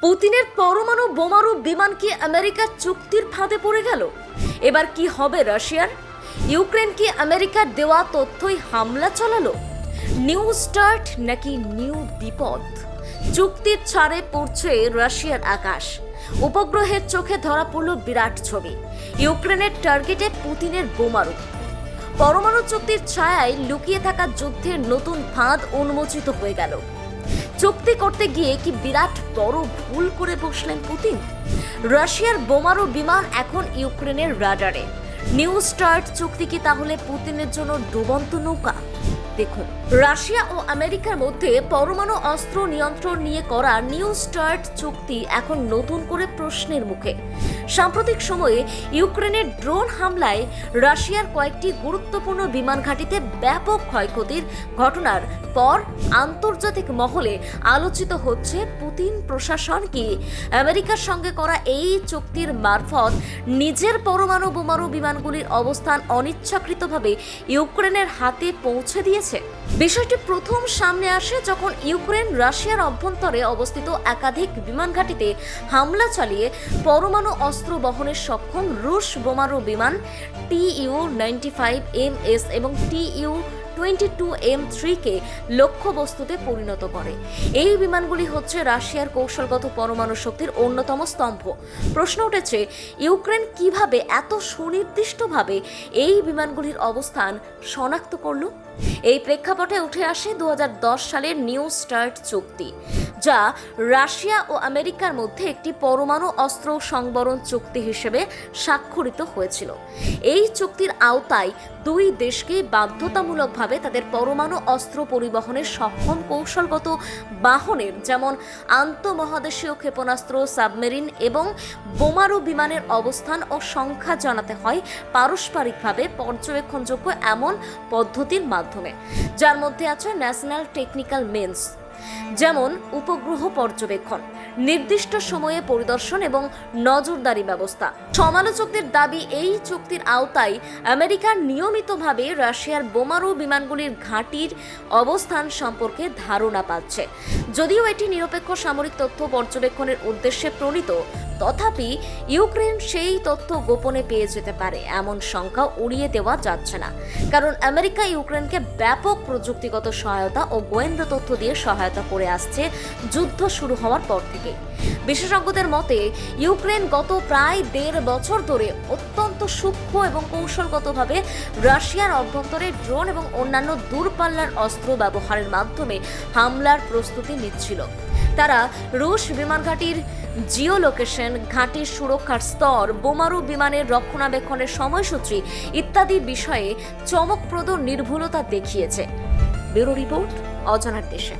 পুতিনের পরমাণু বোমারু বিমান কি আমেরিকার চুক্তির ফাঁদে পড়ে গেল? এবার কি হবে রাশিয়ার? ইউক্রেন কি আমেরিকার দেওয়া তথ্যই হামলা চালালো? নিউ স্টার্ট নাকি নিউ বিপদ? চুক্তির ছাড়ে পড়ছে রাশিয়ার আকাশ। উপগ্রহের চোখে ধরা পড়ল বিরাট ছবি। ইউক্রেনের টার্গেটে পুতিনের বোমারু। পরমাণু চুক্তির ছায়ায় লুকিয়ে থাকা যুদ্ধের নতুন ফাঁদ উন্মোচিত হয়ে গেল। চুক্তি করতে গিয়ে কি বিরাট বড় ভুল করে বসলেন পুতিন? রাশিয়ার বোমারু বিমান এখন ইউক্রেনের রাডারে। নিউ স্টার্ট চুক্তি কি তাহলে পুতিনের জন্য ডুবন্ত নৌকা? দেখুন, রাশিয়া ও আমেরিকার মধ্যে পরমাণু অস্ত্র নিয়ন্ত্রণ নিয়ে করা নিউ স্টার্ট চুক্তি এখন নতুন করে প্রশ্নের মুখে। সাম্প্রতিক সময়ে ইউক্রেনের ড্রোন হামলায় রাশিয়ার কয়েকটি গুরুত্বপূর্ণ বিমান ঘাঁটিতে ব্যাপক ক্ষয়ক্ষতির ঘটনার পর আন্তর্জাতিক মহলে আলোচিত হচ্ছে পুতিন প্রশাসন কি আমেরিকার সঙ্গে করা এই চুক্তির মারফত নিজের পরমাণু বোমারু বিমানগুলির অবস্থান অনিচ্ছাকৃতভাবে ইউক্রেনের হাতে পৌঁছে দিয়েছে। বিষয়টি প্রথম সামনে আসে যখন ইউক্রেন রাশিয়ার অভ্যন্তরে অবস্থিত একাধিক বিমান ঘাঁটিতে হামলা চালিয়ে পরমাণু অস্ত্র বহনের সক্ষম রুশ বোমারু বিমান Tu-95MS এবং Tu-22M3 কে লক্ষ্যবস্তুতে পরিণত করে। এই বিমানগুলি হচ্ছে রাশিয়ার কৌশলগত পরমাণু শক্তির অন্যতম স্তম্ভ। প্রশ্ন উঠেছে, ইউক্রেন কিভাবে এত সুনির্দিষ্টভাবে এই বিমানগুলির অবস্থান শনাক্ত করল? এই প্রেক্ষাপটে উঠে আসে 2010 সালের নিউ স্টার্ট চুক্তি, যা রাশিয়া ও আমেরিকার মধ্যে একটি পরমাণু অস্ত্র সংবরণ চুক্তি হিসেবে স্বাক্ষরিত হয়েছিল। এই চুক্তির আওতায় দুই দেশকে বাধ্যতামূলকভাবে তাদের পরমাণু অস্ত্র পরিবহনের সক্ষম কৌশলগত বাহনের, যেমন আন্তঃমহাদেশীয় ক্ষেপণাস্ত্র, সাবমেরিন এবং বোমারু বিমানের অবস্থান ও সংখ্যা জানাতে হয় পারস্পরিকভাবে পর্যবেক্ষণযোগ্য এমন পদ্ধতির মাধ্যমে, যার মধ্যে আছে ন্যাশনাল টেকনিক্যাল মিনস, যেমন উপগ্রহ পর্যবেক্ষণ, নির্দিষ্ট সময়ে পরিদর্শন এবং নজরদারি ব্যবস্থা। সমালোচকদের দাবি, এই চুক্তির আওতায় আমেরিকা নিয়মিতভাবে রাশিয়ার বোমারু বিমানগুলির ঘাঁটির অবস্থান সম্পর্কে ধারণা পাচ্ছে। যদিও এটি নিরপেক্ষ সামরিক তথ্য পর্যবেক্ষণের উদ্দেশ্যে প্রণীত, তথাপি ইউক্রেন সেই তথ্য গোপনে পেয়ে যেতে পারে এমন শঙ্কা উড়িয়ে দেওয়া যাচ্ছে না, কারণ আমেরিকা ইউক্রেনকে ব্যাপক প্রযুক্তিগত সহায়তা ও গোয়েন্দা তথ্য দিয়ে সহায়তা করে আসছে যুদ্ধ শুরু হওয়ার পর থেকে। বিশেষজ্ঞদের মতে, ইউক্রেন গত প্রায় 1.5 বছর ধরে অত্যন্ত সূক্ষ্ম এবং কৌশলগতভাবে রাশিয়ার অভ্যন্তরে ড্রোন এবং অন্যান্য দূরপাল্লার অস্ত্র ব্যবহারের মাধ্যমে হামলার প্রস্তুতি নিচ্ছিল। তারা রুশ বিমান ঘাঁটির জিও লোকেশন, ঘাঁটির সুরক্ষার স্তর, বোমারু বিমানের রক্ষণাবেক্ষণের সময়সূচি ইত্যাদি বিষয়ে চমকপ্রদ নির্ভুলতা দেখিয়েছে। ব্যুরো রিপোর্ট, অজানার দেশে।